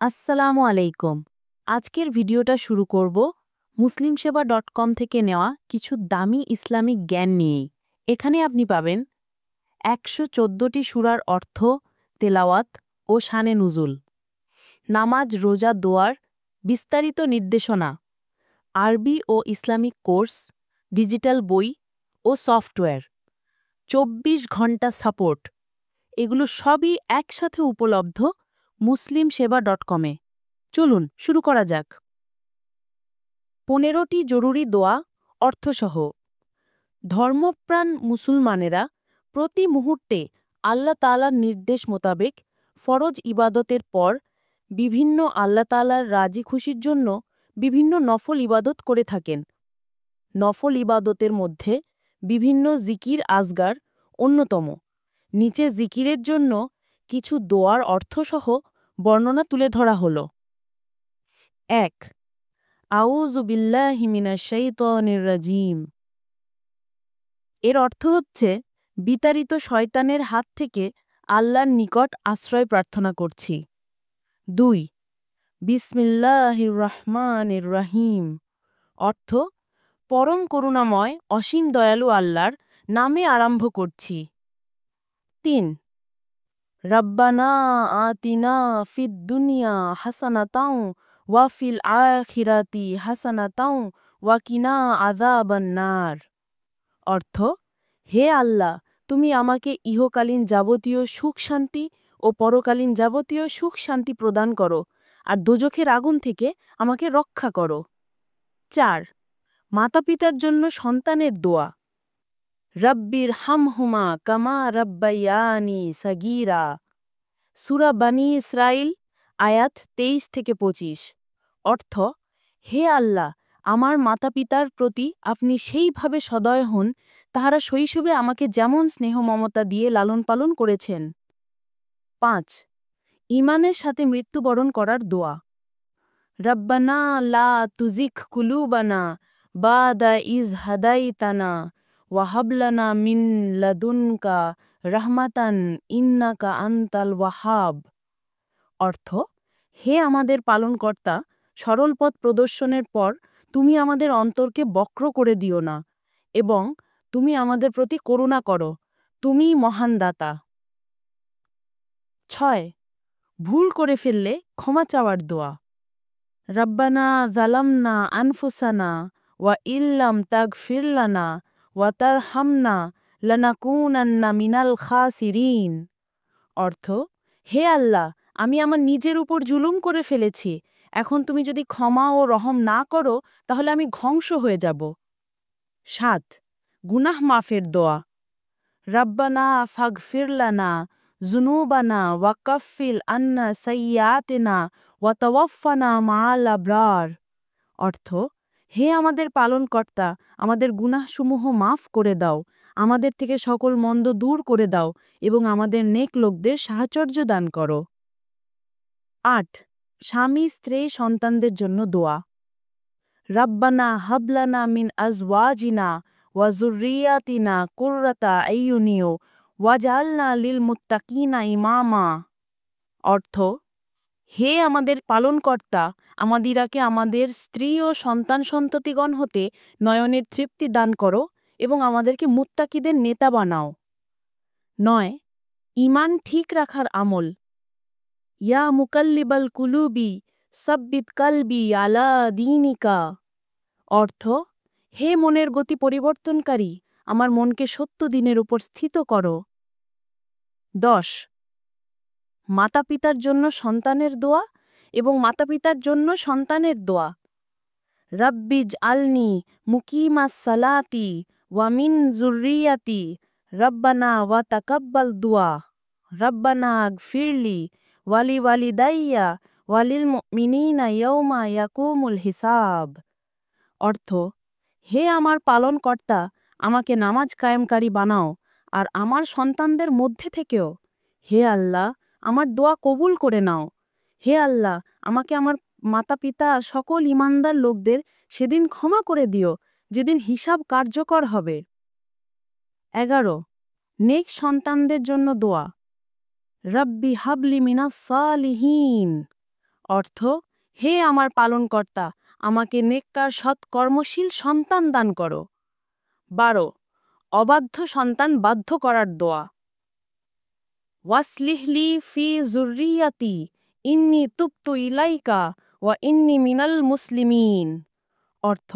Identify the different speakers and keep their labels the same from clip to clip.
Speaker 1: আসসালামু আলাইকুম। আজকের ভিডিওটা শুরু করব muslimseba.com থেকে নেওয়া কিছু দামি ইসলামিক জ্ঞান নিয়েই। এখানে আপনি পাবেন ১১৪টি সূরার অর্থ, তেলাওয়াত ও শানে নুজুল, নামাজ, রোজা, দোয়ার বিস্তারিত নির্দেশনা, আরবি ও ইসলামিক কোর্স, ডিজিটাল বই ও সফটওয়্যার, ২৪ ঘন্টা সাপোর্ট। এগুলো সবই একসাথে উপলব্ধ muslimseba.com-এ। চলুন শুরু করা যাক। ১৫টি জরুরি দোয়া অর্থসহ। ধর্মপ্রাণ মুসলমানেরা প্রতি মুহূর্তে আল্লাহ তাআলার নির্দেশ মোতাবেক ফরজ ইবাদতের পর বিভিন্ন আল্লাহ তাআলার রাজি খুশির জন্য বিভিন্ন নফল ইবাদত করে থাকেন। নফল ইবাদতের মধ্যে বিভিন্ন জিকির আজগার অন্যতম। নিচে জিকিরের জন্য কিছু দোয়ার অর্থসহ বর্ণনা তুলে ধরা হল। ১. আউযু বিল্লাহি মিনাশ শাইতানির রাজিম। এর অর্থ হচ্ছে, বিতাড়িত শয়তানের হাত থেকে আল্লাহর নিকট আশ্রয় প্রার্থনা করছি। ২. বিসমিল্লাহির রহমানির রহিম। অর্থ, পরম করুণাময় অসীম দয়ালু আল্লাহর নামে আরম্ভ করছি। ৩. রব্বানা আতিনা ফিদ দুনিয়া হাসানাতাও ওয়া ফিল আখিরাতি হাসানাতাও ওয়া কিনা আযাবান নার। অর্থ, হে আল্লাহ, তুমি আমাকে ইহকালীন যাবতীয় সুখ শান্তি ও পরকালীন যাবতীয় সুখ শান্তি প্রদান করো, আর দোজখের আগুন থেকে আমাকে রক্ষা করো। ৪. মাতাপিতার জন্য সন্তানের দোয়া। রব্বির হামহুমা কামা রব্বায়ানি সাগীরা। সূরা বানী ইসরাঈল আয়াত ২৩-২৫। অর্থ, হে আল্লাহ, আমার মাতাপিতার প্রতি আপনি সেইভাবে সদয় হন তাহারা শৈশবে আমাকে যেমন স্নেহ মমতা দিয়ে লালন পালন করেছেন। ৫. ঈমানের সাথে মৃত্যুবরণ করার দোয়া। রব্বানা লা তুজিগ কুলুবানা বাদা ইজ হাদাইতানা ওয়া হাব লানা মিন লাদুনকা রাহমাতান ইন্নাকা আনতাল ওয়াহাব। অর্থ, হে আমাদের পালনকর্তা, সরল পথ প্রদর্শনের পর তুমি আমাদের অন্তরকে বক্র করে দিও না, এবং তুমি আমাদের প্রতি করুণা করো, তুমিই মহান দাতা। ৬. ভুল করে ফেললে ক্ষমা চাওয়ার দোয়া। রব্বানা যালামনা আনফুসানা ওয়া ইল্লাম তাগফির লানা ওয়া তারহামনা লানাকুনান্না মিনাল খাসিরিন। অর্থ, হে আল্লাহ, আমি আমার নিজের উপর জুলুম করে ফেলেছি, এখন তুমি যদি ক্ষমা ও রহম না করো তাহলে আমি ধ্বংস হয়ে যাব। ৭. গুনাহ মাফের দোয়া। রব্বানা ফাগফির লানা যুনুবানা ওয়া কাফিল আন্না সাইয়্যাতিনা ওয়া তাওয়াফফানা মা'আল আবরার। অর্থ, হে আমাদের পালনকর্তা, আমাদের গুনাহসমূহ মাফ করে দাও, আমাদের থেকে সকল মন্দ দূর করে দাও এবং আমাদের নেক লোকদের সাহচর্য দান করো। ৮. স্বামী, স্ত্রী, সন্তানদের জন্য দোয়া। রব্বানা হাবলানা মিন আজওয়াজিনা ওয়া যুররিয়াতিনা কুররাতা আইয়ুনিও ওয়াজআলনা লিল মুত্তাকিনা ইমামা। অর্থ, হে আমাদের পালনকর্তা, আমাদিরাকে আমাদের স্ত্রী ও সন্তান সন্ততিগণ হতে নয়নের তৃপ্তি দান করো এবং আমাদেরকে মুত্তাকিদের নেতা বানাও। ৯. ঈমান ঠিক রাখার আমল। ইয়া মুকাল্লিবাল কুলুবি সাব্বিত কলবি আলা দীনিকা। অর্থ, হে মনের গতি পরিবর্তনকারী, আমার মনকে সত্য দিনের উপর স্থিত করো। ১০. মাতাপিতার জন্য সন্তানের দোয়া এবং মাতাপিতার জন্য সন্তানের দোয়া। রব্বিজ আলনি মুকিমাস সালাতি ওয়া মিন যুররিয়াতি রব্বানা ওয়া তাকাব্বাল দুআ রব্বানা আগফিরলি ওয়ালি ওয়ালিদাইয়া ওয়ালিল মুমিনিনা ইয়াউমা ইয়াকুমুল হিসাব। অর্থ, হে আমার পালনকর্তা, আমাকে নামাজ কায়েমকারী বানাও, আর আমার সন্তানদের মধ্যে থেকেও। হে আল্লাহ, আমার দোয়া কবুল করে নাও। হে আল্লাহ, আমাকে আমার মাতাপিতা সকল ঈমানদার লোকদের সেদিন ক্ষমা করে দিও, যেদিন হিসাব কার্যকর হবে। ১১. নেক সন্তানদের জন্য দোয়া। রব্বি হাবলি মিনাস সালিহিন। অর্থ, হে আমার পালনকর্তা, আমাকে নেককার সৎ কর্মশীল সন্তান দান করো। 12 অবাধ্য সন্তান বাধ্য করার দোয়া। ওয়াসলিহলি ফি যুররিয়াতি ইন্নী তুবতু ইলাইকা ওয়া ইন্নী মিনাল মুসলিমিন। অর্থ,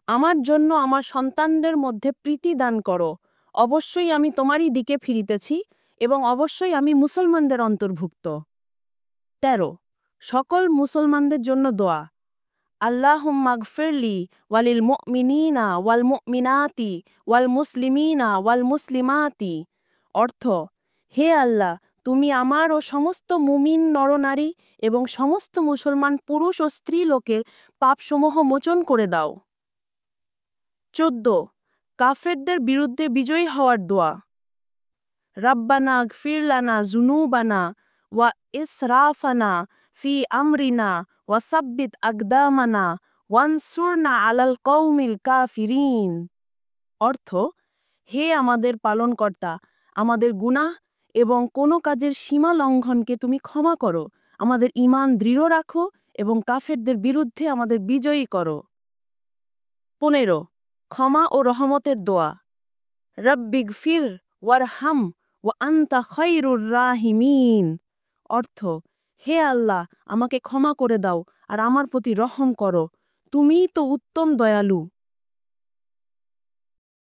Speaker 1: আমার জন্য আমার সন্তানদের মধ্যে প্রীতি দান করো, অবশ্যই আমি তোমারই দিকে ফিরিতেছি এবং অবশ্যই আমি মুসলমানদের অন্তর্ভুক্ত। 13 সকল মুসলমানদের জন্য দোয়া। আল্লাহুম্মা গফিরলি ওয়ালিল মুমিনিনা ওয়াল মুমিনাতি ওয়াল মুসলিমিনা ওয়াল মুসলিমাতি। অর্থ, হে আল্লাহ, তুমি আমার ও সমস্ত মুমিন নরনারী এবং সমস্ত মুসলমান পুরুষ ও স্ত্রী লোকের পাপসমূহ মোচন করে দাও। 14 কাফেরদের বিরুদ্ধে বিজয়ী হওয়ার দোয়া। রাব্বানা গফির লানা যুনুবানা ওয়া ইসরাফানা ফি আমরিনা ওয়া সাব্বিত আকদামানা ওয়ানসুরনা আলাল কওমিল কাফিরিন। অর্থ, হে আমাদের পালনকর্তা, আমাদের গুনাহ এবং কোনো কাজের সীমা লঙ্ঘনকে তুমি ক্ষমা করো, আমাদের ঈমান দৃঢ় রাখো এবং কাফেরদের বিরুদ্ধে আমাদের বিজয়ী করো। 15 ক্ষমা ও রহমতের দোয়া। রব্বিগফির ওয়ারহাম ওয়া আনতা খায়রুর রাহিমিন। অর্থ, হে আল্লাহ, আমাকে ক্ষমা করে দাও আর আমার প্রতি রহম করো, তুমিই তো উত্তম দয়ালু।